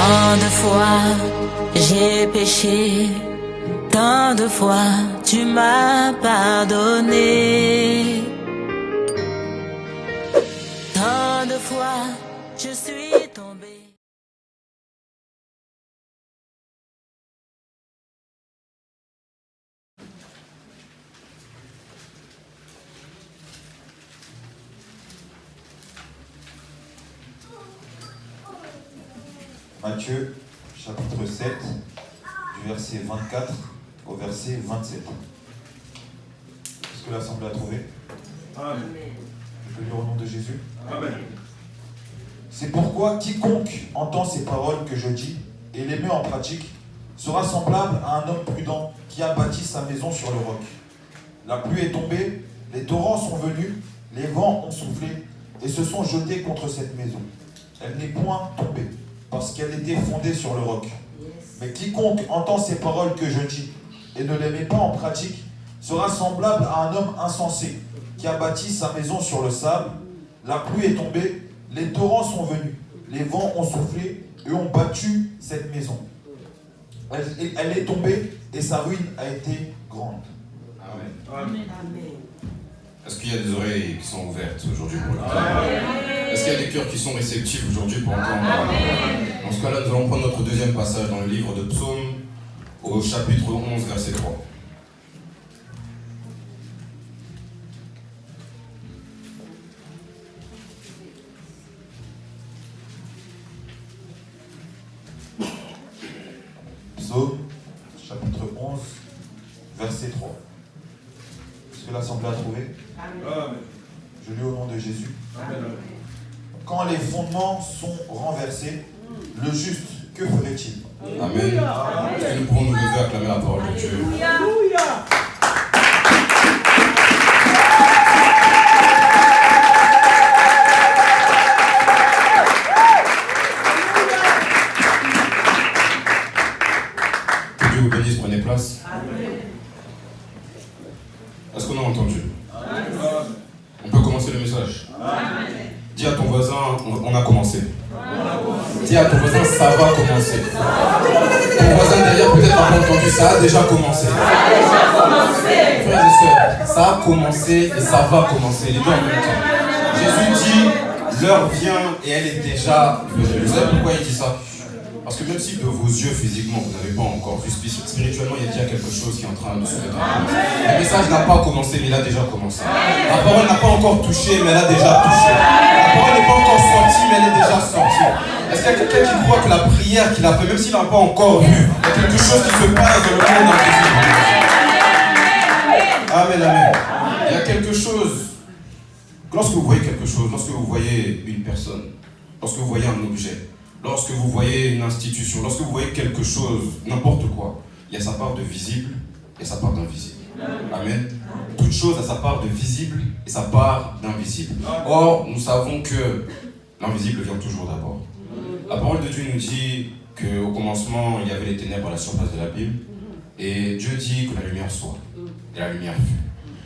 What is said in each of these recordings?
Tant de fois j'ai péché, tant de fois tu m'as pardonné. Tant de fois je suis tombé. Matthieu, chapitre 7, du verset 24 au verset 27. Est-ce que l'Assemblée a trouvé? Amen. Je peux lire au nom de Jésus. Amen. C'est pourquoi quiconque entend ces paroles que je dis et les met en pratique sera semblable à un homme prudent qui a bâti sa maison sur le roc. La pluie est tombée, les torrents sont venus, les vents ont soufflé et se sont jetés contre cette maison. Elle n'est point tombée, parce qu'elle était fondée sur le roc. Mais quiconque entend ces paroles que je dis et ne les met pas en pratique sera semblable à un homme insensé qui a bâti sa maison sur le sable. La pluie est tombée, les torrents sont venus, les vents ont soufflé et ont battu cette maison. Elle est tombée et sa ruine a été grande. Amen. Amen. Est-ce qu'il y a des oreilles qui sont ouvertes aujourd'hui pour l'écouter? Est-ce qu'il y a des cœurs qui sont réceptifs aujourd'hui pour entendre? Dans ce cas-là, nous allons prendre notre deuxième passage dans le livre de Psaume, au chapitre 11, verset 3. Psaume, chapitre 11, verset 3. Est-ce que l'Assemblée a trouvé? Amen. Je lis au nom de Jésus. Amen. Quand les fondements sont renversés, le juste, que ferait-il? Amen. Est-ce que nous pouvons nous lever à acclamer la parole de Dieu? Que Dieu vous bénisse, prenez place. Est-ce qu'on a entendu? On peut commencer le message. Dis à ton voisin, on a commencé. Dis à ton voisin, ça va commencer. Ton voisin derrière peut-être n'a pas entendu, ça a déjà commencé. Frères et sœurs, ça a commencé et ça va commencer, les deux en même temps. Jésus dit, l'heure vient et elle est déjà venue. Vous savez pourquoi il dit ça? Parce que même si de vos yeux physiquement, vous n'avez pas encore vu, spirituellement, il y a déjà quelque chose qui est en train de se mettre en place. Le message n'a pas commencé, mais il a déjà commencé. La parole n'a pas encore touché, mais elle a déjà touché. La parole n'est pas encore sortie, mais elle est déjà sortie. Est-ce qu'il y a quelqu'un qui croit que la prière qu'il a fait, même s'il n'a pas encore vu, il y a quelque chose qui se passe dans le monde invisible? Amen, amen. Il y a quelque chose. Lorsque vous voyez quelque chose, lorsque vous voyez une personne, lorsque vous voyez un objet, lorsque vous voyez une institution, lorsque vous voyez quelque chose, n'importe quoi, il y a sa part de visible et sa part d'invisible. Amen. Toute chose a sa part de visible et sa part d'invisible. Or, nous savons que l'invisible vient toujours d'abord. La parole de Dieu nous dit qu'au commencement, il y avait les ténèbres à la surface de la Bible. Et Dieu dit que la lumière soit. Et la lumière fut.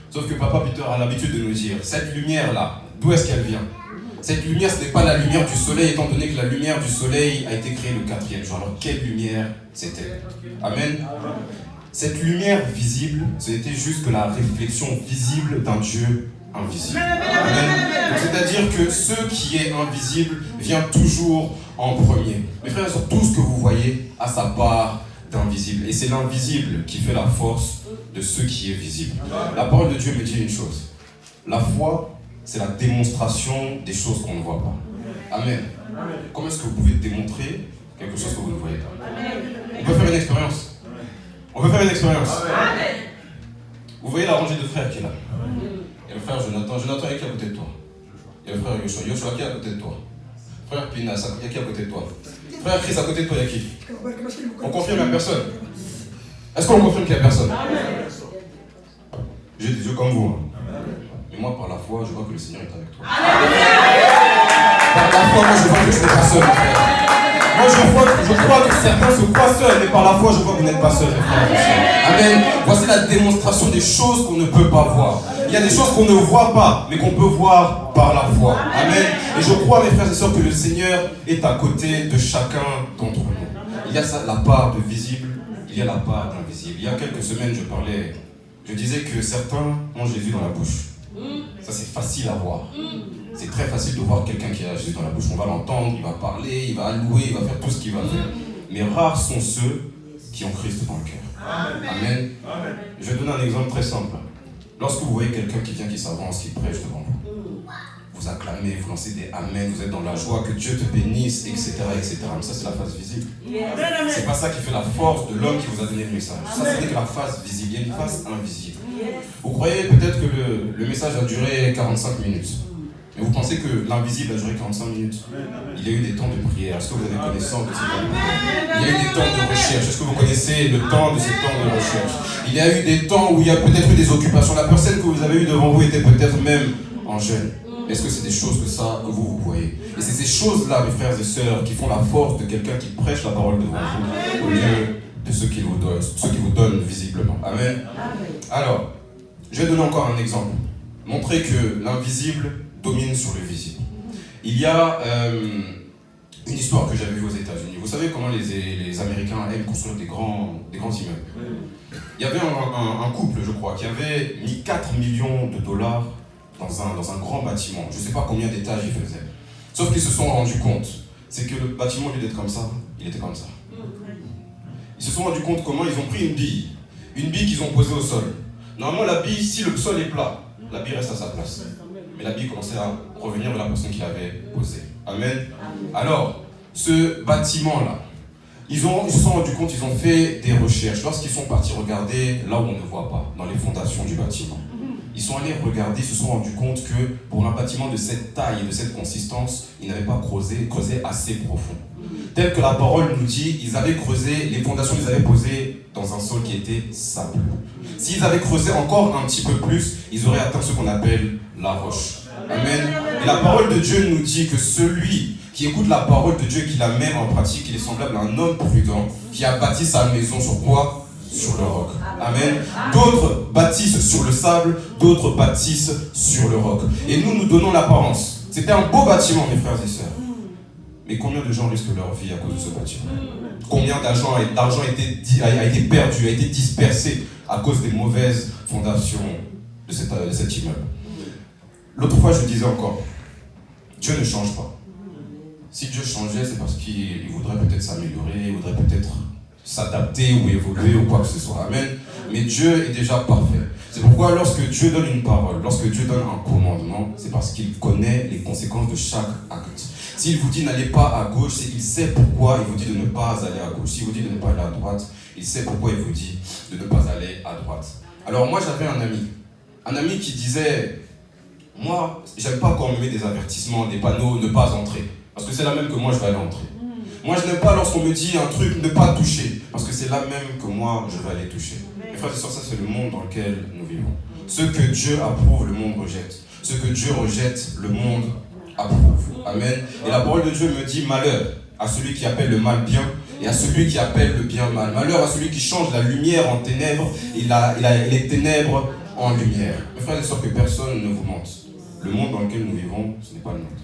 Sauf que Papa Peter a l'habitude de nous dire, cette lumière-là, d'où est-ce qu'elle vient? Cette lumière, ce n'est pas la lumière du soleil, étant donné que la lumière du soleil a été créée le 4e jour. Alors, quelle lumière c'était? Amen. Cette lumière visible, c'était juste que la réflexion visible d'un Dieu invisible. Amen. C'est-à-dire que ce qui est invisible vient toujours en premier. Mes frères et sœurs, tout ce que vous voyez a sa part d'invisible. Et c'est l'invisible qui fait la force de ce qui est visible. La parole de Dieu me dit une chose. La foi, c'est la démonstration des choses qu'on ne voit pas. Amen. Comment est-ce que vous pouvez démontrer quelque chose que vous ne voyez pas? On peut faire une expérience. On peut faire une expérience. Vous voyez la rangée de frères qui est là. Il y a le frère Jonathan. Jonathan, il y a qui à côté de toi? Il y a le frère Yoshua. Yoshua, qui est à côté de toi? Frère Pinas, il y a qui à côté de toi? Frère Chris, à côté de toi, il y a qui? On confirme la personne. Est-ce qu'on confirme qu'il y a personne? J'ai des yeux comme vous. Mais moi, par la foi, je vois que le Seigneur est avec toi. Par la foi, moi, je vois que tu n'es pas seul, mon frère. Moi, je crois que certains se croient seuls, mais par la foi, je vois que vous n'êtes pas seuls, mes frères et sœurs. Amen. Voici la démonstration des choses qu'on ne peut pas voir. Il y a des choses qu'on ne voit pas, mais qu'on peut voir par la foi. Amen. Et je crois, mes frères et sœurs, que le Seigneur est à côté de chacun d'entre nous. Il y a la part de visible, il y a la part d'invisible. Il y a quelques semaines, je disais que certains ont Jésus dans la bouche. Ça, c'est facile à voir. C'est très facile de voir quelqu'un qui a Jésus dans la bouche. On va l'entendre, il va parler, il va louer, il va faire tout ce qu'il va faire. Mais rares sont ceux qui ont Christ dans le cœur. Amen. Amen. Je vais donner un exemple très simple. Lorsque vous voyez quelqu'un qui vient, qui s'avance, qui prêche devant vous, vous acclamez, vous lancez des amen, vous êtes dans la joie, que Dieu te bénisse, etc. etc. Mais ça, c'est la face visible. C'est pas ça qui fait la force de l'homme qui vous a donné le message. Ça, ce n'est que la face visible. Il y a une face invisible. Vous croyez peut-être que le message a duré 45 minutes. Mais vous pensez que l'invisible a duré 45 minutes. Il y a eu des temps de prière. Est-ce que vous avez connaissance de ces temps de prière? Il y a eu des temps de recherche. Est-ce que vous connaissez le temps de ces temps de recherche? Il y a eu des temps où il y a peut-être eu des occupations. La personne que vous avez eue devant vous était peut-être même en jeûne. Est-ce que c'est des choses que ça, que vous voyez? Et c'est ces choses-là, mes frères et sœurs, qui font la force de quelqu'un qui prêche la parole devant vous, au lieu de ceux qui vous donnent visiblement. Amen. Alors, je vais donner encore un exemple. Montrer que l'invisible domine sur le visible. Il y a une histoire que j'avais vue aux États-Unis. Vous savez comment les Américains aiment construire des grands immeubles. Il y avait un couple, je crois, qui avait mis 4 millions de dollars dans un grand bâtiment. Je ne sais pas combien d'étages ils faisaient. Sauf qu'ils se sont rendus compte, c'est que le bâtiment, au lieu d'être comme ça, il était comme ça. Ils se sont rendus compte comment ils ont pris une bille qu'ils ont posée au sol. Normalement, la bille, si le sol est plat, la bille reste à sa place. Mais la bille commençait à revenir vers la personne qui l'avait posée. Amen. Alors, ce bâtiment-là, ils se sont rendus compte, ils ont fait des recherches. Lorsqu'ils sont partis regarder là où on ne voit pas, dans les fondations du bâtiment, ils sont allés regarder, ils se sont rendus compte que pour un bâtiment de cette taille et de cette consistance, ils n'avaient pas creusé assez profond. Tel que la parole nous dit, ils avaient creusé, les fondations, ils avaient posées dans un sol qui était sableux. S'ils avaient creusé encore un petit peu plus, ils auraient atteint ce qu'on appelle la roche. Amen. Et la parole de Dieu nous dit que celui qui écoute la parole de Dieu et qui la met en pratique, il est semblable à un homme prudent qui a bâti sa maison sur quoi? Sur le roc. Amen. D'autres bâtissent sur le sable, d'autres bâtissent sur le roc. Et nous donnons l'apparence. C'était un beau bâtiment, mes frères et sœurs. Mais combien de gens risquent leur vie à cause de ce bâtiment? Combien d'argent a été perdu, a été dispersé à cause des mauvaises fondations de cet immeuble? L'autre fois, je disais encore, Dieu ne change pas. Si Dieu changeait, c'est parce qu'il voudrait peut-être s'améliorer, il voudrait peut-être s'adapter ou évoluer ou quoi que ce soit. Amen. Mais Dieu est déjà parfait. C'est pourquoi lorsque Dieu donne une parole, lorsque Dieu donne un commandement, c'est parce qu'il connaît les conséquences de chaque acte. S'il vous dit n'allez pas à gauche, c'est qu'il sait pourquoi il vous dit de ne pas aller à gauche. S'il vous dit de ne pas aller à droite, il sait pourquoi il vous dit de ne pas aller à droite. Alors moi j'avais un ami qui disait, moi j'aime pas quand on me met des avertissements, des panneaux, ne pas entrer. Parce que c'est là même que moi je vais aller entrer. Moi je n'aime pas lorsqu'on me dit un truc, ne pas toucher. Parce que c'est là même que moi je vais aller toucher. Mes frères et sœurs, ça c'est le monde dans lequel nous vivons. Ce que Dieu approuve, le monde rejette. Ce que Dieu rejette, le monde approuve. Amen. Et la parole de Dieu me dit malheur à celui qui appelle le mal bien et à celui qui appelle le bien mal. Malheur à celui qui change la lumière en ténèbres et les ténèbres en lumière. Mes frères et sœurs, que personne ne vous mente. Le monde dans lequel nous vivons, ce n'est pas le nôtre.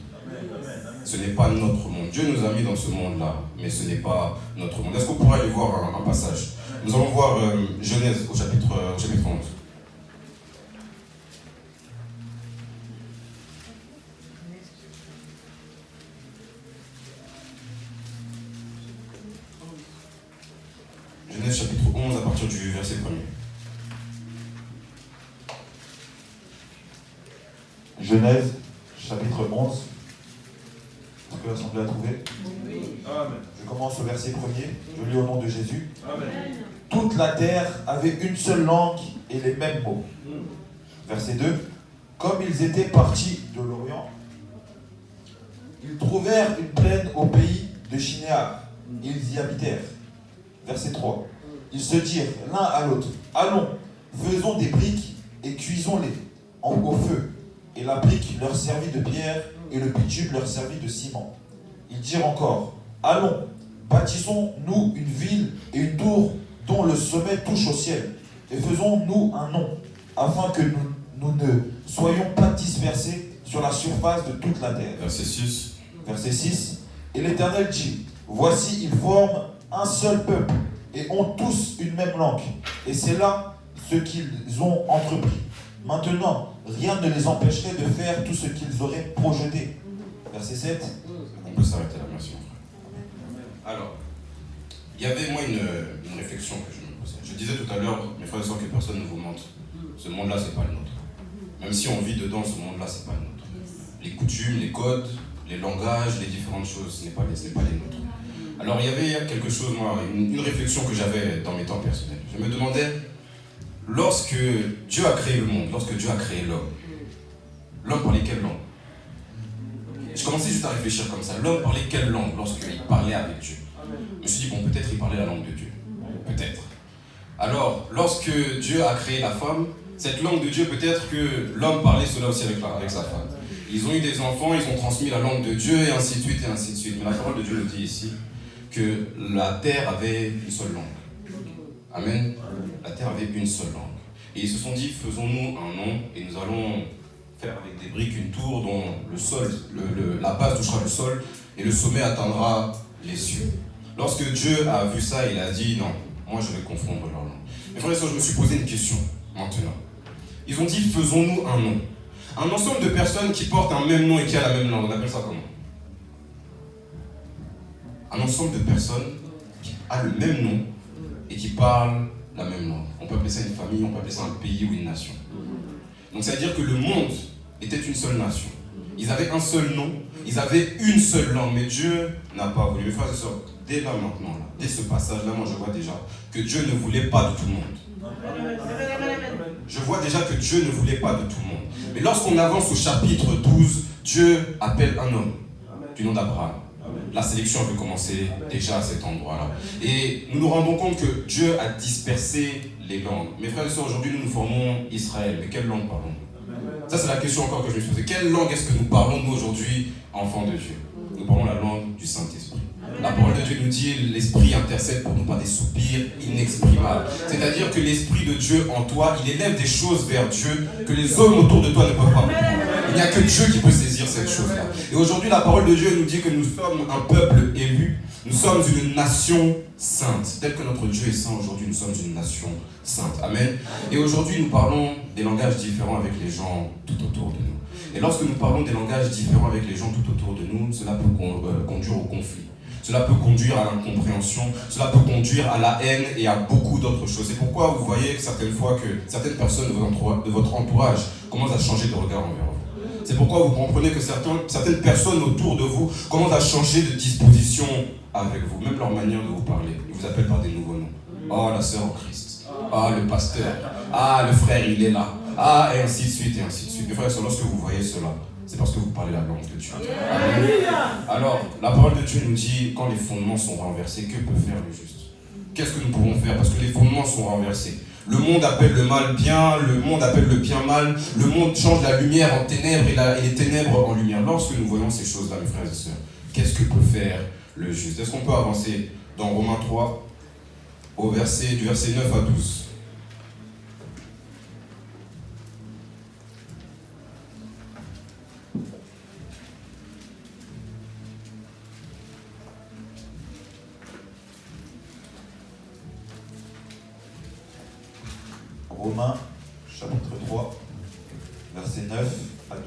Ce n'est pas notre monde. Dieu nous a mis dans ce monde-là, mais ce n'est pas notre monde. Est-ce qu'on pourrait aller voir un passage? Nous allons voir Genèse au chapitre 11. Genèse chapitre 11 à partir du verset 1er. Genèse chapitre 11. Est-ce que l'Assemblée a trouvé? Oui. Amen. Je commence au verset 1er. Je lis au nom de Jésus. Amen. Toute la terre avait une seule langue et les mêmes mots. Verset 2. Comme ils étaient partis de l'Orient, ils trouvèrent une plaine au pays de Shinéar. Ils y habitèrent. Verset 3. Ils se dirent l'un à l'autre, allons, faisons des briques et cuisons-les au feu. Et la brique leur servit de pierre et le bitume leur servit de ciment. Ils dirent encore, allons, bâtissons-nous une ville et une tour dont le sommet touche au ciel, et faisons-nous un nom, afin que nous ne soyons pas dispersés sur la surface de toute la terre. Verset 6. Verset 6. Et l'Éternel dit, voici, ils forment un seul peuple et ont tous une même langue. Et c'est là ce qu'ils ont entrepris. Maintenant, rien ne les empêcherait de faire tout ce qu'ils auraient projeté. Verset 7. On peut s'arrêter là, merci mon frère. Alors, il y avait moi une réflexion que je me posais. Je disais tout à l'heure, mes frères et sœurs, que personne ne vous mente. Ce monde-là, c'est pas le nôtre. Même si on vit dedans, ce monde-là, c'est pas le nôtre. Les coutumes, les codes, les langages, les différentes choses, ce n'est pas les nôtres. Alors il y avait quelque chose, moi, une réflexion que j'avais dans mes temps personnels. Je me demandais, lorsque Dieu a créé le monde, lorsque Dieu a créé l'homme parlait quelle langue? Je commençais juste à réfléchir comme ça. L'homme parlait quelle langue lorsqu'il parlait avec Dieu? Je me suis dit, bon, peut-être il parlait la langue de Dieu. Peut-être. Alors, lorsque Dieu a créé la femme, cette langue de Dieu, peut-être que l'homme parlait cela aussi avec sa femme. Ils ont eu des enfants, ils ont transmis la langue de Dieu, et ainsi de suite, et ainsi de suite. Mais la parole de Dieu nous dit ici que la terre avait une seule langue. Amen. La terre avait une seule langue. Et ils se sont dit, faisons-nous un nom, et nous allons faire avec des briques une tour dont le sol, la base touchera le sol, et le sommet atteindra les cieux. Lorsque Dieu a vu ça, il a dit, non, moi je vais confondre leur langue. Mais frères et sœurs, je me suis posé une question maintenant. Ils ont dit, faisons-nous un nom. Un ensemble de personnes qui portent un même nom et qui a la même langue, on appelle ça comment? Un ensemble de personnes qui a le même nom et qui parlent la même langue. On peut appeler ça une famille, on peut appeler ça un pays ou une nation. Donc ça veut dire que le monde était une seule nation. Ils avaient un seul nom, ils avaient une seule langue, mais Dieu n'a pas voulu. Mes frères et sœurs, dès là maintenant, là, dès ce passage-là, moi je vois déjà que Dieu ne voulait pas de tout le monde. Je vois déjà que Dieu ne voulait pas de tout le monde. Mais lorsqu'on avance au chapitre 12, Dieu appelle un homme du nom d'Abraham. La sélection peut commencer déjà à cet endroit-là. Et nous nous rendons compte que Dieu a dispersé les langues. Mes frères et sœurs, aujourd'hui nous formons Israël. Mais quelle langue parlons-nous? Ça c'est la question encore que je me suis posée. Quelle langue est-ce que nous parlons nous aujourd'hui, enfants de Dieu? Nous parlons la langue du Saint-Esprit. La parole de Dieu nous dit l'Esprit intercède pour nous par des soupirs inexprimables. C'est-à-dire que l'Esprit de Dieu en toi, il élève des choses vers Dieu que les hommes autour de toi ne peuvent pas comprendre. Il n'y a que Dieu qui peut saisir cette chose-là. Et aujourd'hui, la parole de Dieu nous dit que nous sommes un peuple élu. Nous sommes une nation sainte. Tel que notre Dieu est saint, aujourd'hui, nous sommes une nation sainte. Amen. Et aujourd'hui, nous parlons des langages différents avec les gens tout autour de nous. Et lorsque nous parlons des langages différents avec les gens tout autour de nous, cela peut conduire au conflit. Cela peut conduire à l'incompréhension, cela peut conduire à la haine et à beaucoup d'autres choses. C'est pourquoi vous voyez que certaines fois que certaines personnes de votre entourage commencent à changer de regard envers vous. C'est pourquoi vous comprenez que certaines personnes autour de vous commencent à changer de disposition avec vous, même leur manière de vous parler. Ils vous appellent par des nouveaux noms. Oh, la sœur en Christ. Ah, le pasteur. Ah, le frère, il est là. Ah, et ainsi de suite, et ainsi de suite. Mes frères et sœurs, lorsque vous voyez cela, c'est parce que vous parlez la langue de Dieu. Amen. Alors, la parole de Dieu nous dit, quand les fondements sont renversés, que peut faire le juste? Qu'est-ce que nous pouvons faire? Parce que les fondements sont renversés. Le monde appelle le mal bien, le monde appelle le bien mal, le monde change la lumière en ténèbres et les ténèbres en lumière. Lorsque nous voyons ces choses-là, mes frères et sœurs, qu'est-ce que peut faire le juste? Est-ce qu'on peut avancer dans Romains 3, du verset 9 à 12? Romains, chapitre 3, versets 9 à 12.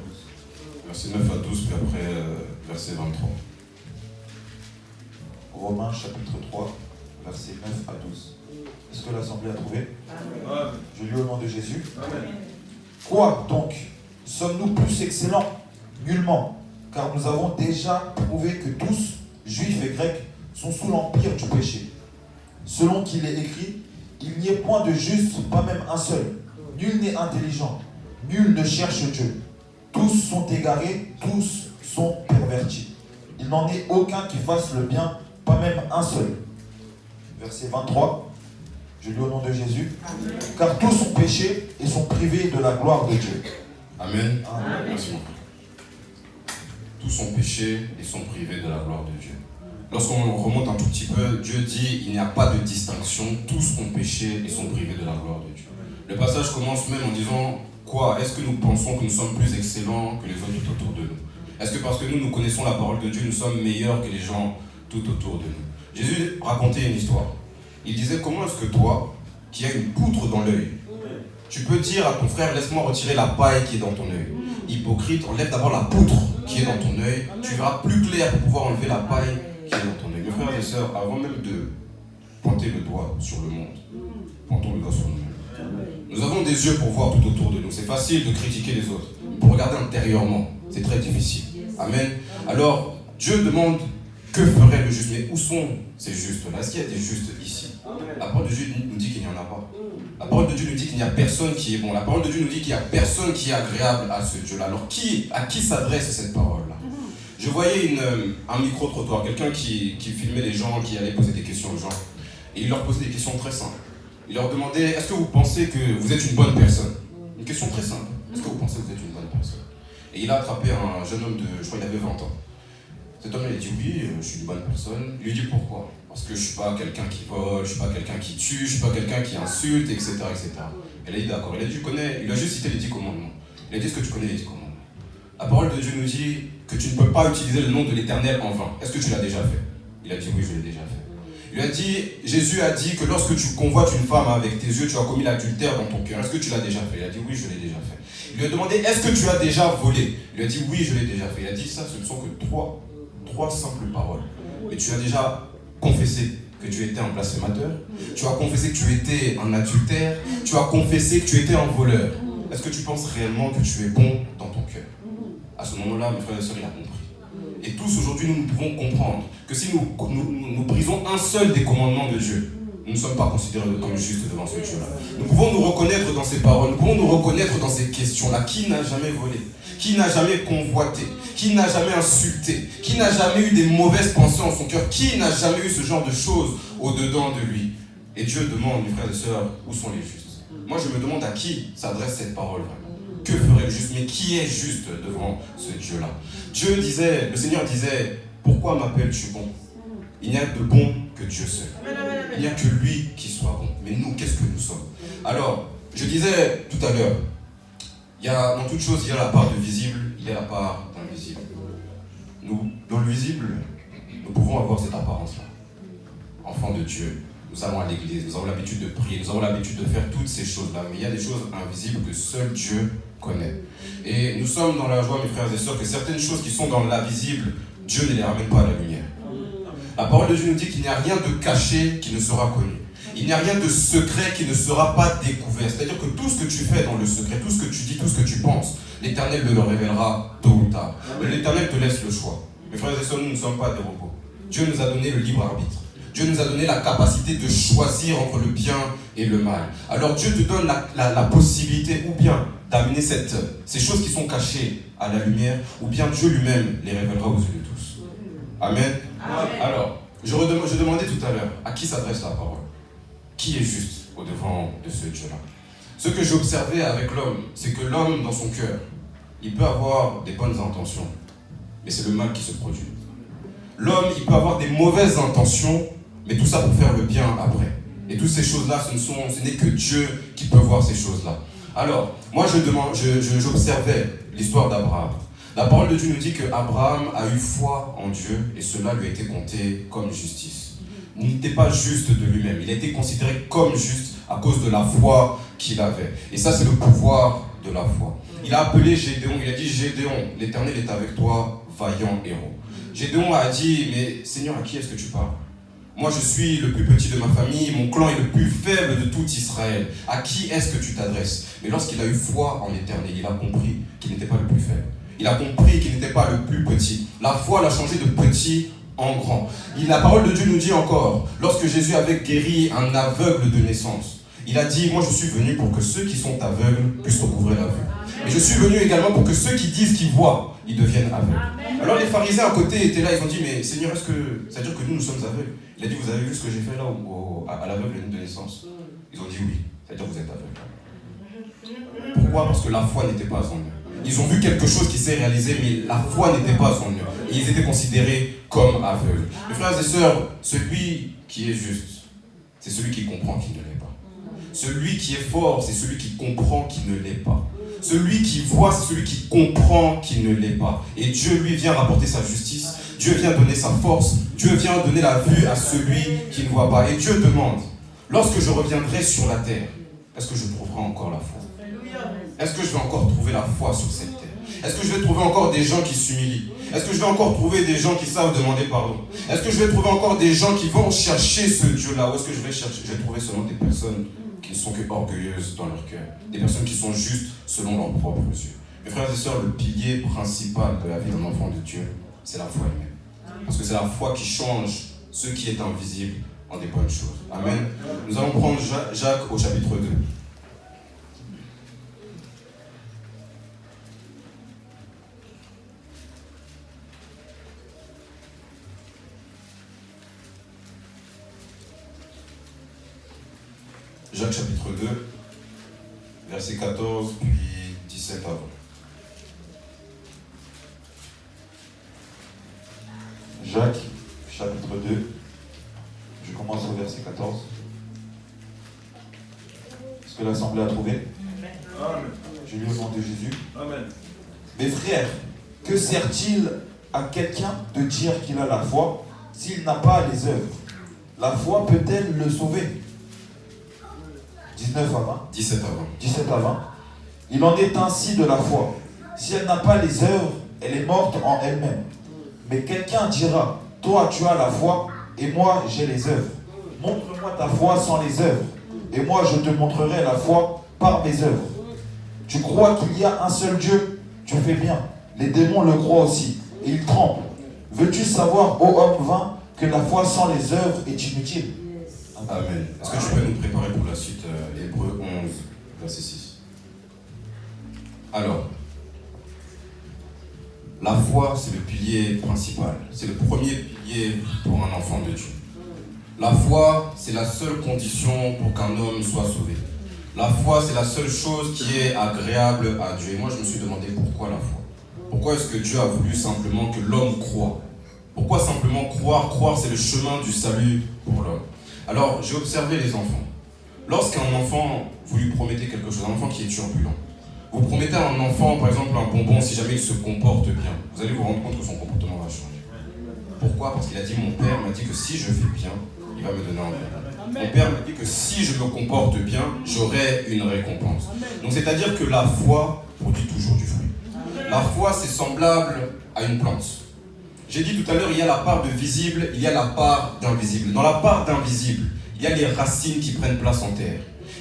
Verset 9 à 12, puis après verset 23. Romains, chapitre 3, versets 9 à 12. Est-ce que l'Assemblée a trouvé? Amen. Je lis au nom de Jésus. Amen. Quoi donc? Sommes-nous plus excellents? Nullement, car nous avons déjà prouvé que tous, juifs et grecs, sont sous l'empire du péché. Selon qu'il est écrit, il n'y ait point de juste, pas même un seul. Nul n'est intelligent, nul ne cherche Dieu. Tous sont égarés, tous sont pervertis. Il n'en est aucun qui fasse le bien, pas même un seul. Verset 23, je lis au nom de Jésus. Amen. Car tous ont péché et sont privés de la gloire de Dieu. Amen. Amen. Merci beaucoup. Tous ont péché et sont privés de la gloire de Dieu. Lorsqu'on remonte un tout petit peu, Dieu dit il n'y a pas de distinction, tous ont péché et sont privés de la gloire de Dieu. Le passage commence même en disant quoi? Est-ce que nous pensons que nous sommes plus excellents que les autres tout autour de nous? Est-ce que parce que nous connaissons la parole de Dieu, nous sommes meilleurs que les gens tout autour de nous. Jésus racontait une histoire. Il disait, comment est-ce que toi, qui as une poutre dans l'œil, tu peux dire à ton frère, laisse-moi retirer la paille qui est dans ton œil. Hypocrite, enlève d'abord la poutre qui est dans ton œil, tu verras plus clair pour pouvoir enlever la paille qui est dans ton œil. Mes frères et sœurs, avant même de pointer le doigt sur le monde, pointons le doigt sur nous-mêmes. Nous avons des yeux pour voir tout autour de nous. C'est facile de critiquer les autres. Pour regarder intérieurement, c'est très difficile. Amen. Alors, Dieu demande que ferait le juste. Mais où sont ces justes-là? Est-ce qu'il y a des justes ici? La parole de Dieu nous dit qu'il n'y en a pas. La parole de Dieu nous dit qu'il n'y a personne qui est bon. La parole de Dieu nous dit qu'il n'y a personne qui est agréable à ce Dieu-là. Alors, à qui s'adresse cette parole-là? Je voyais un micro-trottoir, quelqu'un qui filmait les gens, qui allait poser des questions aux gens. Et il leur posait des questions très simples. Il leur demandait, est-ce que vous pensez que vous êtes une bonne personne? Une question très simple. Est-ce que vous pensez que vous êtes une bonne personne? Et il a attrapé un jeune homme je crois qu'il avait 20 ans. Cet homme, il a dit, oui, je suis une bonne personne. Il lui dit, pourquoi? Parce que je ne suis pas quelqu'un qui vole, je ne suis pas quelqu'un qui tue, je ne suis pas quelqu'un qui insulte, etc., etc. Elle a dit, d'accord. Il a dit, il a juste cité les 10 commandements. Il a dit, est-ce que tu connais les 10 commandements? La parole de Dieu nous dit que tu ne peux pas utiliser le nom de l'Éternel en vain. Est-ce que tu l'as déjà fait? Il a dit, oui, je l'ai déjà fait. Il lui a dit, Jésus a dit que lorsque tu convoites une femme avec tes yeux, tu as commis l'adultère dans ton cœur. Est-ce que tu l'as déjà fait? Il a dit, oui, je l'ai déjà fait. Il lui a demandé, est-ce que tu as déjà volé? Il lui a dit, oui, je l'ai déjà fait. Il a dit, ça, ce ne sont que trois simples paroles. Mais tu as déjà confessé que tu étais un blasphémateur, tu as confessé que tu étais un adultère, tu as confessé que tu étais un voleur. Est-ce que tu penses réellement que tu es bon dans ton cœur? À ce moment-là, mes frères et sœurs, il a compris. Et tous aujourd'hui, nous pouvons comprendre que si nous brisons un seul des commandements de Dieu, nous ne sommes pas considérés comme justes devant ce Dieu-là. Nous pouvons nous reconnaître dans ces paroles, nous pouvons nous reconnaître dans ces questions-là. Qui n'a jamais volé? Qui n'a jamais convoité? Qui n'a jamais insulté? Qui n'a jamais eu des mauvaises pensées en son cœur? Qui n'a jamais eu ce genre de choses au-dedans de lui? Et Dieu demande, mes frères et sœurs, où sont les justes? Moi, je me demande à qui s'adresse cette parole vraiment. Que ferait le juste? Mais qui est juste devant ce Dieu-là? Le Seigneur disait, pourquoi m'appelles-tu bon? Il n'y a de bon que Dieu seul. Il n'y a que lui qui soit bon. Mais nous, qu'est-ce que nous sommes? Alors, je disais tout à l'heure, dans toute chose, il y a la part de visible, il y a la part d'invisible. Nous, dans le visible, nous pouvons avoir cette apparence-là. Enfants de Dieu, nous allons à l'église, nous avons l'habitude de prier, nous avons l'habitude de faire toutes ces choses-là. Mais il y a des choses invisibles que seul Dieu connaît. Et nous sommes dans la joie, mes frères et sœurs, que certaines choses qui sont dans l'invisible, Dieu ne les ramène pas à la lumière. La parole de Dieu nous dit qu'il n'y a rien de caché qui ne sera connu. Il n'y a rien de secret qui ne sera pas découvert. C'est-à-dire que tout ce que tu fais dans le secret, tout ce que tu dis, tout ce que tu penses, l'Éternel le révélera tôt ou tard. Mais l'Éternel te laisse le choix. Mes frères et sœurs, nous ne sommes pas des robots. Dieu nous a donné le libre arbitre. Dieu nous a donné la capacité de choisir entre le bien et le mal. Alors Dieu te donne la possibilité ou bien d'amener ces choses qui sont cachées à la lumière, ou bien Dieu lui-même les révélera aux yeux de tous. Amen. Amen. Alors, je demandais tout à l'heure, à qui s'adresse la parole? Qui est juste au-devant de ce Dieu-là? Ce que j'ai observé avec l'homme, c'est que l'homme, dans son cœur, il peut avoir des bonnes intentions, mais c'est le mal qui se produit. L'homme, il peut avoir des mauvaises intentions, mais tout ça pour faire le bien après. Et toutes ces choses-là, ce n'est que Dieu qui peut voir ces choses-là. Alors, moi j'observais l'histoire d'Abraham. La parole de Dieu nous dit qu'Abraham a eu foi en Dieu et cela lui a été compté comme justice. Il n'était pas juste de lui-même, il a été considéré comme juste à cause de la foi qu'il avait. Et ça, c'est le pouvoir de la foi. Il a appelé Gédéon, il a dit, Gédéon, l'Éternel est avec toi, vaillant héros. Gédéon a dit, mais Seigneur, à qui est-ce que tu parles? Moi, je suis le plus petit de ma famille, mon clan est le plus faible de tout Israël. À qui est-ce que tu t'adresses? Mais lorsqu'il a eu foi en l'Éternel, il a compris qu'il n'était pas le plus faible. Il a compris qu'il n'était pas le plus petit. La foi l'a changé de petit en grand. La parole de Dieu nous dit encore, lorsque Jésus avait guéri un aveugle de naissance, il a dit, moi je suis venu pour que ceux qui sont aveugles puissent recouvrer la vue. Et je suis venu également pour que ceux qui disent qu'ils voient, ils deviennent aveugles. Alors les pharisiens à côté étaient là, ils ont dit, mais Seigneur, est-ce que ça veut dire que nous sommes aveugles? Il a dit, vous avez vu ce que j'ai fait là à l'aveugle de naissance? Ils ont dit oui, ça veut dire que vous êtes aveugles. Pourquoi? Parce que la foi n'était pas en eux. Ils ont vu quelque chose qui s'est réalisé, mais la foi n'était pas en eux. Et ils étaient considérés comme aveugles. Mes frères et sœurs, celui qui est juste, c'est celui qui comprend qu'il ne l'est pas. Celui qui est fort, c'est celui qui comprend qu'il ne l'est pas. Celui qui voit, c'est celui qui comprend qu'il ne l'est pas. Et Dieu, lui, vient rapporter sa justice. Dieu vient donner sa force, Dieu vient donner la vue à celui qui ne voit pas. Et Dieu demande, lorsque je reviendrai sur la terre, est-ce que je trouverai encore la foi? Est-ce que je vais encore trouver la foi sur cette terre? Est-ce que je vais trouver encore des gens qui s'humilient? Est-ce que je vais encore trouver des gens qui savent demander pardon? Est-ce que je vais trouver encore des gens qui vont chercher ce Dieu-là? Ou est-ce que je vais trouver seulement des personnes qui ne sont que orgueilleuses dans leur cœur? Des personnes qui sont justes selon leurs propres yeux. Mes frères et sœurs, le pilier principal de la vie d'un enfant de Dieu, c'est la foi elle-même. Parce que c'est la foi qui change ce qui est invisible en des bonnes choses. Amen. Nous allons prendre Jacques au chapitre 2. Jacques chapitre 2, verset 14, puis 17 avant. Jacques, chapitre 2, je commence au verset 14. Est-ce que l'Assemblée a trouvé? Amen. Je lis au nom de Jésus. Amen. Mes frères, que sert-il à quelqu'un de dire qu'il a la foi s'il n'a pas les œuvres? La foi peut-elle le sauver? 19 à 20. 17 avant. 17 à 20. Il en est ainsi de la foi. Si elle n'a pas les œuvres, elle est morte en elle-même. Mais quelqu'un dira, toi tu as la foi, et moi j'ai les œuvres. Montre-moi ta foi sans les œuvres, et moi je te montrerai la foi par mes œuvres. Tu crois qu'il y a un seul Dieu? Tu fais bien. Les démons le croient aussi, et ils tremblent. Veux-tu savoir, ô homme vain, que la foi sans les œuvres est inutile? Amen. Est-ce que tu peux nous préparer pour la suite, Hébreux 11, verset 6? Alors, la foi, c'est le pilier principal. C'est le premier pilier pour un enfant de Dieu. La foi, c'est la seule condition pour qu'un homme soit sauvé. La foi, c'est la seule chose qui est agréable à Dieu. Et moi, je me suis demandé pourquoi la foi. Pourquoi est-ce que Dieu a voulu simplement que l'homme croie? Pourquoi simplement croire? Croire, c'est le chemin du salut pour l'homme. Alors, j'ai observé les enfants. Lorsqu'un enfant, vous lui promettez quelque chose, un enfant qui est turbulent, vous promettez à un enfant, par exemple, un bonbon, si jamais il se comporte bien, vous allez vous rendre compte que son comportement va changer. Pourquoi? Parce qu'il a dit, mon père m'a dit que si je fais bien, il va me donner un bonbon. Mon père m'a dit que si je me comporte bien, j'aurai une récompense. Donc, c'est-à-dire que la foi produit toujours du fruit. La foi, c'est semblable à une plante. J'ai dit tout à l'heure, il y a la part de visible, il y a la part d'invisible. Dans la part d'invisible, il y a les racines qui prennent place en terre.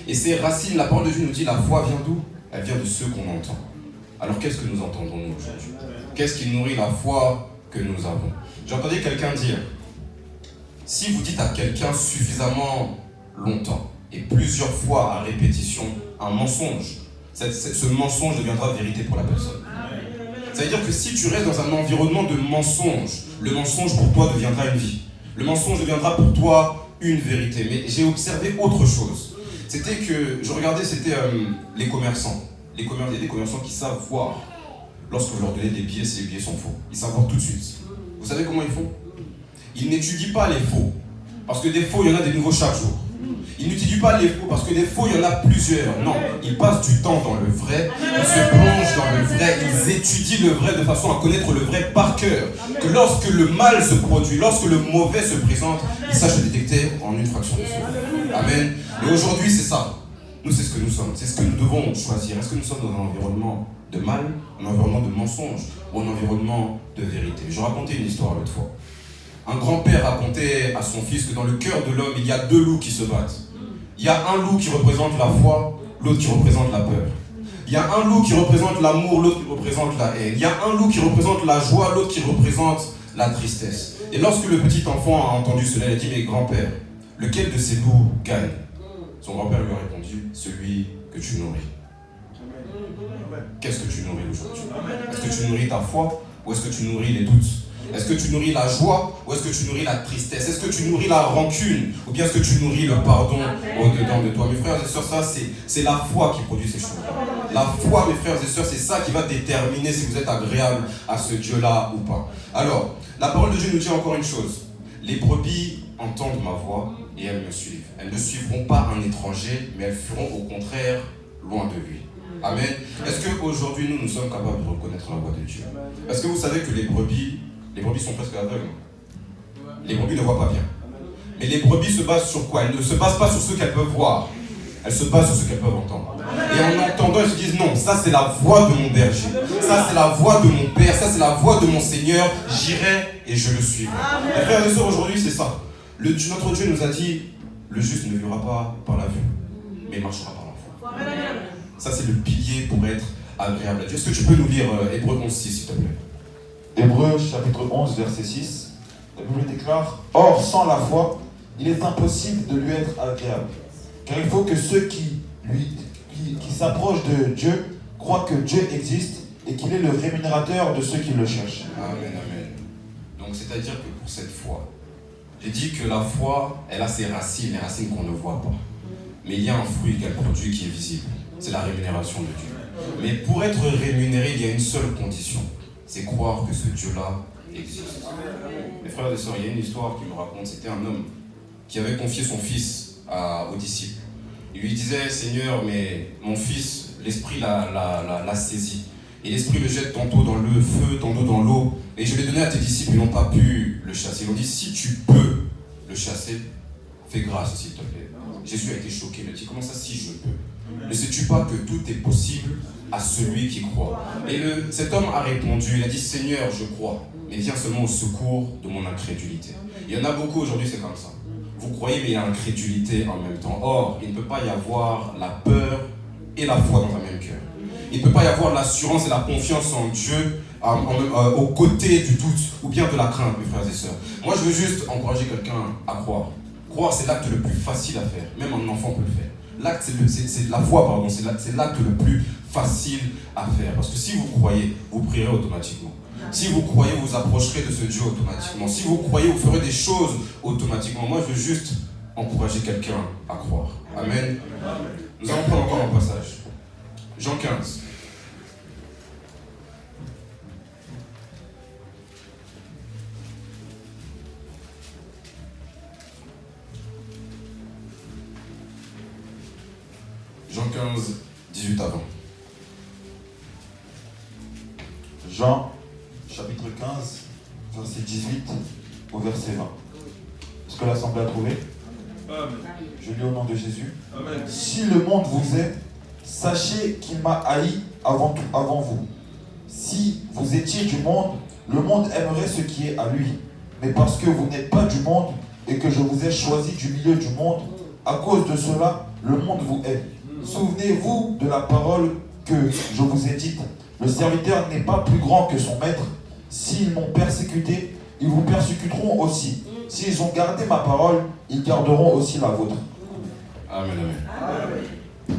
Et ces racines, la parole de Dieu nous dit, la foi vient d'où? Elle vient de ceux qu'on entend. Alors qu'est-ce que nous entendons nous aujourd'hui? Qu'est-ce qui nourrit la foi que nous avons? J'entendais quelqu'un dire, si vous dites à quelqu'un suffisamment longtemps, et plusieurs fois à répétition, un mensonge, ce mensonge deviendra vérité pour la personne. C'est-à-dire que si tu restes dans un environnement de mensonge, le mensonge pour toi deviendra une vie. Le mensonge deviendra pour toi une vérité. Mais j'ai observé autre chose. C'était que, je regardais, c'était les commerçants. Il y a des commerçants qui savent voir. Lorsque vous leur donnez des billets, si les billets sont faux. Ils savent voir tout de suite. Vous savez comment ils font? Ils n'étudient pas les faux. Parce que des faux, il y en a des nouveaux chaque jour. Ils n'étudient pas les faux parce que des faux, il y en a plusieurs. Non, ils passent du temps dans le vrai, ils se plongent dans le vrai, ils étudient le vrai de façon à connaître le vrai par cœur. Que lorsque le mal se produit, lorsque le mauvais se présente, ils sachent le détecter en une fraction de seconde. Amen. Et aujourd'hui, c'est ça. Nous, c'est ce que nous sommes. C'est ce que nous devons choisir. Est-ce que nous sommes dans un environnement de mal, un environnement de mensonge ou un environnement de vérité? Je racontais une histoire l'autre fois. Un grand-père racontait à son fils que dans le cœur de l'homme, il y a deux loups qui se battent. Il y a un loup qui représente la foi, l'autre qui représente la peur. Il y a un loup qui représente l'amour, l'autre qui représente la haine. Il y a un loup qui représente la joie, l'autre qui représente la tristesse. Et lorsque le petit enfant a entendu cela, il a dit, mais grand-père, lequel de ces loups gagne? Son grand-père lui a répondu, celui que tu nourris. Qu'est-ce que tu nourris aujourd'hui? Est-ce que tu nourris ta foi ou est-ce que tu nourris les doutes? Est-ce que tu nourris la joie ou est-ce que tu nourris la tristesse? Est-ce que tu nourris la rancune ou bien est-ce que tu nourris le pardon au-dedans de toi? Mes frères et sœurs, ça c'est la foi qui produit ces choses. La foi, mes frères et sœurs, c'est ça qui va déterminer si vous êtes agréable à ce Dieu-là ou pas. Alors, la parole de Dieu nous dit encore une chose. Les brebis entendent ma voix et elles me suivent. Elles ne suivront pas un étranger, mais elles feront au contraire loin de lui. Amen. Est-ce qu'aujourd'hui, nous sommes capables de reconnaître la voix de Dieu? Est-ce que vous savez que les brebis Les brebis sont presque aveugles. Les brebis ne voient pas bien. Mais les brebis se basent sur quoi? Elles ne se basent pas sur ce qu'elles peuvent voir. Elles se basent sur ce qu'elles peuvent entendre. Et en entendant, elles se disent non, ça c'est la voix de mon berger. Ça c'est la voix de mon père. Ça c'est la voix de mon Seigneur. J'irai et je le suivrai. Mes frères et sœurs, aujourd'hui c'est ça. Notre Dieu nous a dit, le juste ne vivra pas par la vue, mais marchera par la foi. Ça c'est le pilier pour être agréable à Dieu. Est-ce que tu peux nous lire Hébreux 11, 6 s'il te plaît? Hébreux chapitre 11 verset 6, la Bible déclare: Or sans la foi, il est impossible de lui être agréable, car il faut que ceux qui s'approchent de Dieu croient que Dieu existe et qu'il est le rémunérateur de ceux qui le cherchent. Amen, amen. Donc c'est-à-dire que pour cette foi, j'ai dit que la foi, elle a ses racines, les racines qu'on ne voit pas. Mais il y a un fruit qu'elle produit qui est visible. C'est la rémunération de Dieu. Mais pour être rémunéré, il y a une seule condition. C'est croire que ce Dieu-là existe. Mes frères et sœurs, il y a une histoire qui me raconte. C'était un homme qui avait confié son fils aux disciples. Il lui disait: Seigneur, mais mon fils, l'esprit l'a saisi. Et l'esprit le jette tantôt dans le feu, tantôt dans l'eau. Et je l'ai donné à tes disciples, ils n'ont pas pu le chasser. Ils ont dit: si tu peux le chasser, fais grâce s'il te plaît. Jésus a été choqué, il a dit: comment ça, si je peux? Ne sais-tu pas que tout est possible à celui qui croit? Et cet homme a répondu, il a dit: Seigneur, je crois, mais viens seulement au secours de mon incrédulité. Il y en a beaucoup aujourd'hui, c'est comme ça. Vous croyez, mais il y a incrédulité en même temps. Or, il ne peut pas y avoir la peur et la foi dans un même cœur. Il ne peut pas y avoir l'assurance et la confiance en Dieu aux côtés du doute ou bien de la crainte, mes frères et sœurs. Moi, je veux juste encourager quelqu'un à croire. Croire, c'est l'acte le plus facile à faire. Même un enfant peut le faire. L'acte, c'est la foi, pardon, c'est l'acte le plus facile à faire. Parce que si vous croyez, vous prierez automatiquement. Si vous croyez, vous vous approcherez de ce Dieu automatiquement. Si vous croyez, vous ferez des choses automatiquement. Moi, je veux juste encourager quelqu'un à croire. Amen. Nous allons prendre encore un passage. Jean 15. Jean 15, 18 à 20. Jean, chapitre 15, verset 18 au verset 20. Est-ce que l'Assemblée a trouvé? Amen. Je lis au nom de Jésus. Amen. Si le monde vous aime, sachez qu'il m'a haï avant vous. Si vous étiez du monde, le monde aimerait ce qui est à lui. Mais parce que vous n'êtes pas du monde et que je vous ai choisi du milieu du monde, à cause de cela, le monde vous hait. Souvenez-vous de la parole que je vous ai dite. Le serviteur n'est pas plus grand que son maître. S'ils m'ont persécuté, ils vous persécuteront aussi. S'ils ont gardé ma parole, ils garderont aussi la vôtre. Amen, amen.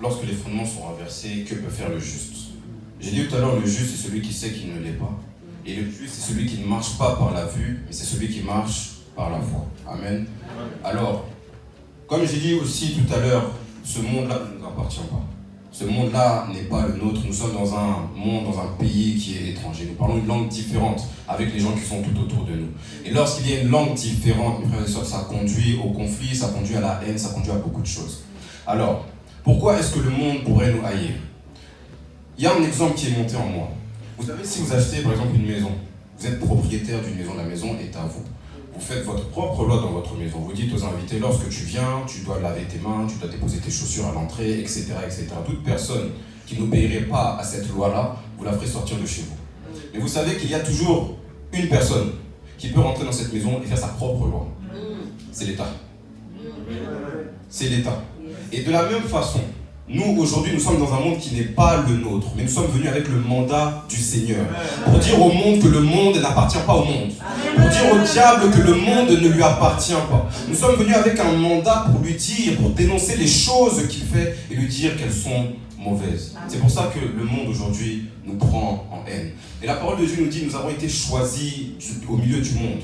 Lorsque les fondements sont renversés, que peut faire le juste? J'ai dit tout à l'heure, le juste, c'est celui qui sait qu'il ne l'est pas. Et le juste, c'est celui qui ne marche pas par la vue, mais c'est celui qui marche par la foi. Amen. Alors, comme j'ai dit aussi tout à l'heure, ce monde-là ne nous appartient pas. Ce monde-là n'est pas le nôtre. Nous sommes dans un monde, dans un pays qui est étranger. Nous parlons une langue différente avec les gens qui sont tout autour de nous. Et lorsqu'il y a une langue différente, mes frères et sœurs, ça conduit au conflit, ça conduit à la haine, ça conduit à beaucoup de choses. Alors, pourquoi est-ce que le monde pourrait nous haïr? Il y a un exemple qui est monté en moi. Vous savez, si vous achetez par exemple une maison, vous êtes propriétaire d'une maison, la maison est à vous. Vous faites votre propre loi dans votre maison. Vous dites aux invités, lorsque tu viens, tu dois laver tes mains, tu dois déposer tes chaussures à l'entrée, etc., etc. Toute personne qui n'obéirait pas à cette loi-là, vous la ferez sortir de chez vous. Mais vous savez qu'il y a toujours une personne qui peut rentrer dans cette maison et faire sa propre loi. C'est l'État. C'est l'État. Et de la même façon, nous, aujourd'hui, nous sommes dans un monde qui n'est pas le nôtre, mais nous sommes venus avec le mandat du Seigneur. Pour dire au monde que le monde n'appartient pas au monde. Pour dire au diable que le monde ne lui appartient pas. Nous sommes venus avec un mandat pour lui dire, pour dénoncer les choses qu'il fait et lui dire qu'elles sont mauvaises. C'est pour ça que le monde aujourd'hui nous prend en haine. Et la parole de Dieu nous dit, nous avons été choisis au milieu du monde.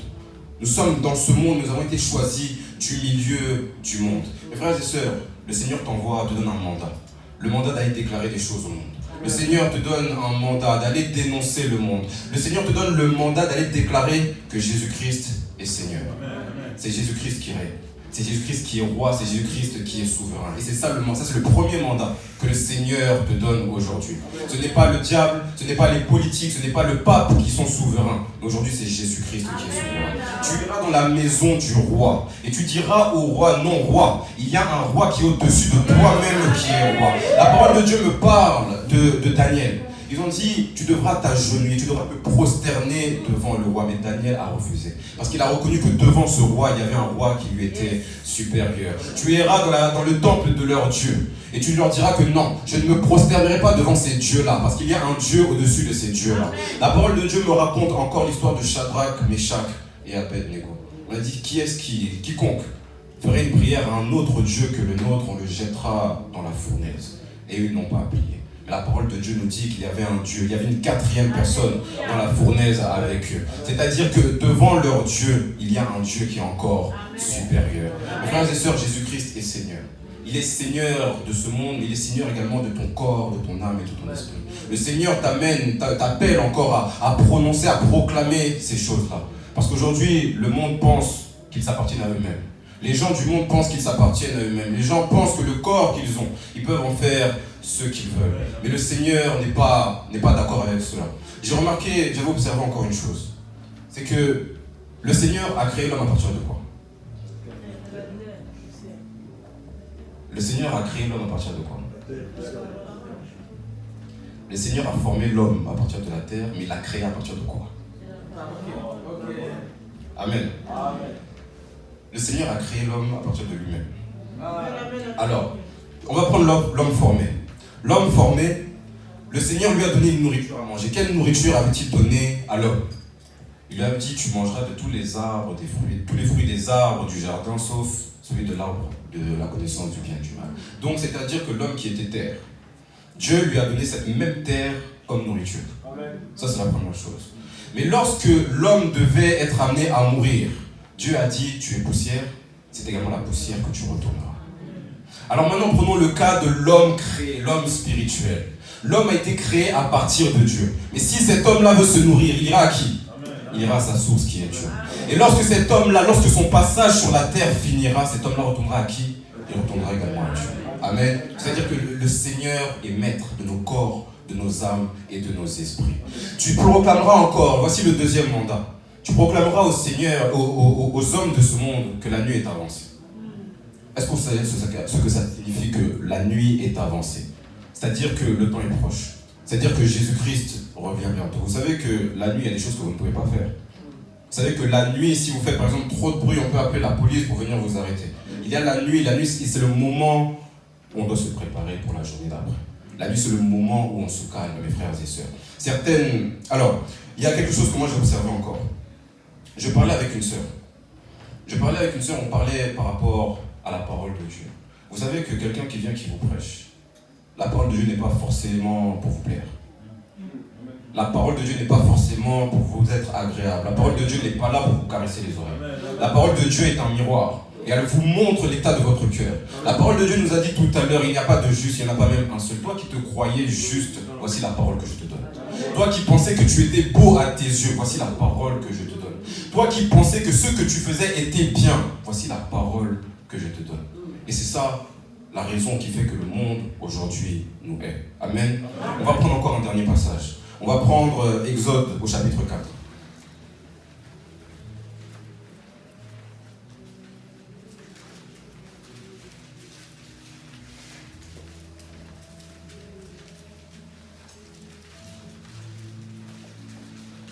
Nous sommes dans ce monde, nous avons été choisis du milieu du monde. Mes frères et sœurs, le Seigneur te donne un mandat. Le mandat d'aller déclarer des choses au monde. Le Seigneur te donne un mandat d'aller dénoncer le monde. Le Seigneur te donne le mandat d'aller déclarer que Jésus-Christ est Seigneur. C'est Jésus-Christ qui règne. C'est Jésus-Christ qui est roi, c'est Jésus-Christ qui est souverain. Et c'est ça c'est le premier mandat que le Seigneur te donne aujourd'hui. Ce n'est pas le diable, ce n'est pas les politiques, ce n'est pas le pape qui sont souverains. Aujourd'hui, c'est Jésus-Christ qui est souverain. Tu iras dans la maison du roi et tu diras au roi, non roi, il y a un roi qui est au-dessus de toi-même qui est roi. La parole de Dieu me parle de Daniel. Ils ont dit, tu devras t'agenouiller, tu devras te prosterner devant le roi. Mais Daniel a refusé. Parce qu'il a reconnu que devant ce roi, il y avait un roi qui lui était supérieur. Tu iras dans le temple de leur Dieu. Et tu leur diras que non, je ne me prosternerai pas devant ces dieux-là. Parce qu'il y a un Dieu au-dessus de ces dieux-là. La parole de Dieu me raconte encore l'histoire de Shadrach, Meshach et Abednego. On a dit, quiconque ferait une prière à un autre Dieu que le nôtre, on le jettera dans la fournaise. Et ils n'ont pas appliqué. La parole de Dieu nous dit qu'il y avait un Dieu, il y avait une quatrième personne dans la fournaise avec eux. C'est-à-dire que devant leur Dieu, il y a un Dieu qui est encore supérieur. Mes frères et sœurs, Jésus-Christ est Seigneur. Il est Seigneur de ce monde, mais il est Seigneur également de ton corps, de ton âme et de ton esprit. Le Seigneur t'appelle encore à prononcer, à proclamer ces choses-là. Parce qu'aujourd'hui, le monde pense qu'ils s'appartiennent à eux-mêmes. Les gens du monde pensent qu'ils s'appartiennent à eux-mêmes. Les gens pensent que le corps qu'ils ont, ils peuvent en faire ce qu'ils veulent. Mais le Seigneur n'est pas d'accord avec cela. J'avais observé encore une chose. C'est que le Seigneur a créé l'homme à partir de quoi? Le Seigneur a créé l'homme à partir de quoi? Le Seigneur a formé l'homme à partir de la terre, mais il l'a créé à partir de quoi? Amen. Le Seigneur a créé l'homme à partir de lui-même. Alors, on va prendre l'homme formé. L'homme formé, le Seigneur lui a donné une nourriture à manger. Quelle nourriture avait-il donné à l'homme? Il lui a dit, tu mangeras de tous les arbres, tous les fruits des arbres du jardin, sauf celui de l'arbre de la connaissance du bien et du mal. Donc, c'est-à-dire que l'homme qui était terre, Dieu lui a donné cette même terre comme nourriture. Ça, c'est la première chose. Mais lorsque l'homme devait être amené à mourir, Dieu a dit, tu es poussière, c'est également la poussière que tu retourneras. Alors maintenant, prenons le cas de l'homme créé, l'homme spirituel. L'homme a été créé à partir de Dieu. Mais si cet homme-là veut se nourrir, il ira à qui? Il ira à sa source qui est Dieu. Et lorsque cet homme-là, lorsque son passage sur la terre finira, cet homme-là retournera à qui? Il retournera également à Dieu. Amen. C'est-à-dire que le Seigneur est maître de nos corps, de nos âmes et de nos esprits. Tu proclameras encore, voici le deuxième mandat. Tu proclameras au Seigneur, aux hommes de ce monde que la nuit est avancée. Est-ce que vous savez ce que ça signifie que la nuit est avancée? C'est-à-dire que le temps est proche. C'est-à-dire que Jésus-Christ revient bientôt. Vous savez que la nuit, il y a des choses que vous ne pouvez pas faire. Vous savez que la nuit, si vous faites par exemple trop de bruit, on peut appeler la police pour venir vous arrêter. Il y a la nuit c'est le moment où on doit se préparer pour la journée d'après. La nuit, c'est le moment où on se calme, mes frères et sœurs. Alors, il y a quelque chose que moi j'ai observé encore. Je parlais avec une sœur. On parlait par rapport à la parole de Dieu. Vous savez que quelqu'un qui vient, qui vous prêche, la parole de Dieu n'est pas forcément pour vous plaire. La parole de Dieu n'est pas forcément pour vous être agréable. La parole de Dieu n'est pas là pour vous caresser les oreilles. La parole de Dieu est un miroir. Et elle vous montre l'état de votre cœur. La parole de Dieu nous a dit tout à l'heure, il n'y a pas de juste, il n'y en a pas même un seul. Toi qui te croyais juste, voici la parole que je te donne. Toi qui pensais que tu étais beau à tes yeux, voici la parole que je te donne. Toi qui pensais que ce que tu faisais était bien, voici la parole que je te donne. Et c'est ça la raison qui fait que le monde aujourd'hui nous hait. Amen. On va prendre encore un dernier passage. On va prendre Exode au chapitre 4.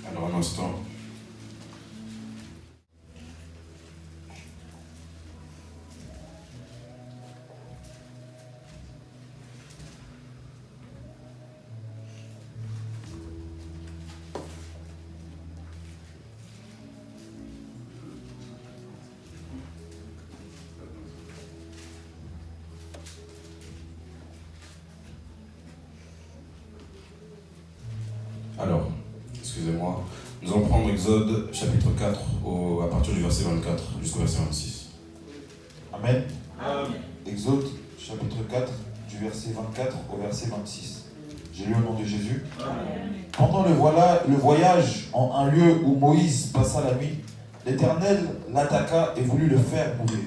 Alors un instant. Alors, excusez-moi, nous allons prendre Exode chapitre 4 à partir du verset 24 jusqu'au verset 26. Amen. Exode chapitre 4 du verset 24 au verset 26. J'ai lu au nom de Jésus. Pendant le voyage en un lieu où Moïse passa la nuit, l'Éternel l'attaqua et voulut le faire mourir.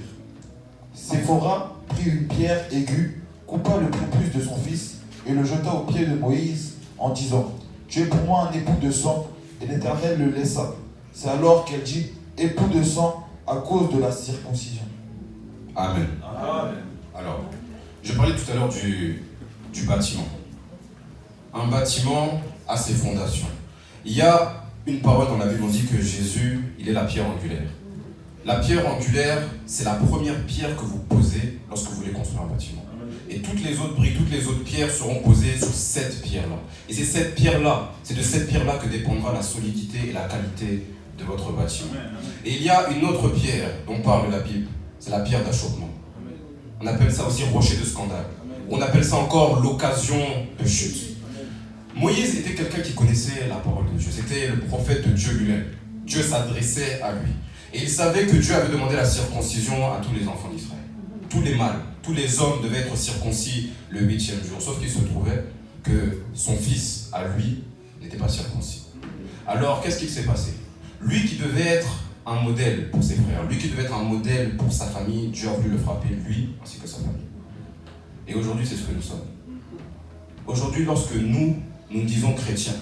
Séphora prit une pierre aiguë, coupa le prépuce de son fils et le jeta aux pieds de Moïse en disant, « Tu es pour moi un époux de sang. » Et l'Éternel le laissa. C'est alors qu'elle dit, « Époux de sang à cause de la circoncision. » Amen. Amen. Alors, je parlais tout à l'heure du bâtiment. Un bâtiment a ses fondations. Il y a une parole dans la Bible, on dit que Jésus, il est la pierre angulaire. La pierre angulaire, c'est la première pierre que vous posez lorsque vous voulez construire un bâtiment. Et toutes les autres briques, toutes les autres pierres seront posées sur cette pierre-là. Et c'est cette pierre-là, c'est de cette pierre-là que dépendra la solidité et la qualité de votre bâtiment. Et il y a une autre pierre dont parle la Bible, c'est la pierre d'achoppement. On appelle ça aussi rocher de scandale. On appelle ça encore l'occasion de chute. Moïse était quelqu'un qui connaissait la parole de Dieu. C'était le prophète de Dieu lui-même. Dieu s'adressait à lui. Et il savait que Dieu avait demandé la circoncision à tous les enfants d'Israël. Tous les mâles, tous les hommes devaient être circoncis le 8e jour. Sauf qu'il se trouvait que son fils, à lui, n'était pas circoncis. Alors, qu'est-ce qu'il s'est passé? Lui qui devait être un modèle pour ses frères, lui qui devait être un modèle pour sa famille, Dieu a voulu le frapper, lui, ainsi que sa famille. Et aujourd'hui, c'est ce que nous sommes. Aujourd'hui, lorsque nous disons chrétiens,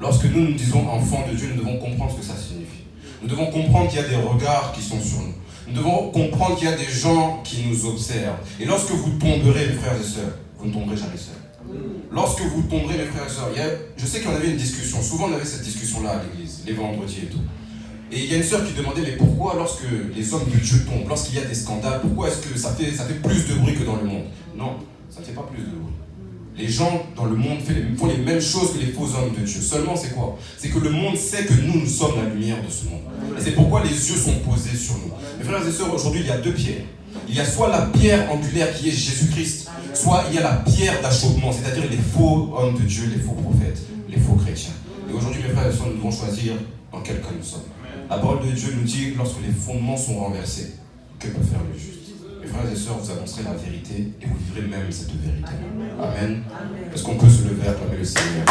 lorsque nous disons enfants de Dieu, nous devons comprendre ce que ça signifie. Nous devons comprendre qu'il y a des regards qui sont sur nous. Nous devons comprendre qu'il y a des gens qui nous observent. Et lorsque vous tomberez, mes frères et sœurs, vous ne tomberez jamais seuls. Lorsque vous tomberez, mes frères et sœurs, je sais qu'on avait une discussion, souvent on avait cette discussion-là à l'église, les vendredis et tout. Et il y a une sœur qui demandait, mais pourquoi lorsque les hommes de Dieu tombent, lorsqu'il y a des scandales, pourquoi est-ce que ça fait plus de bruit que dans le monde? Non, ça ne fait pas plus de bruit. Les gens dans le monde font les mêmes choses que les faux hommes de Dieu. Seulement, c'est quoi? C'est que le monde sait que nous sommes la lumière de ce monde. Et c'est pourquoi les yeux sont posés sur nous. Mes frères et sœurs, aujourd'hui, il y a deux pierres. Il y a soit la pierre angulaire qui est Jésus-Christ, soit il y a la pierre d'achoppement, c'est-à-dire les faux hommes de Dieu, les faux prophètes, les faux chrétiens. Et aujourd'hui, mes frères et sœurs, nous devons choisir dans quel cas nous sommes. La parole de Dieu nous dit, lorsque les fondements sont renversés, que peut faire le juste? Mes frères et sœurs, vous annoncerez la vérité et vous vivrez même cette vérité. Amen. Est-ce qu'on peut se lever, acclamer le Seigneur?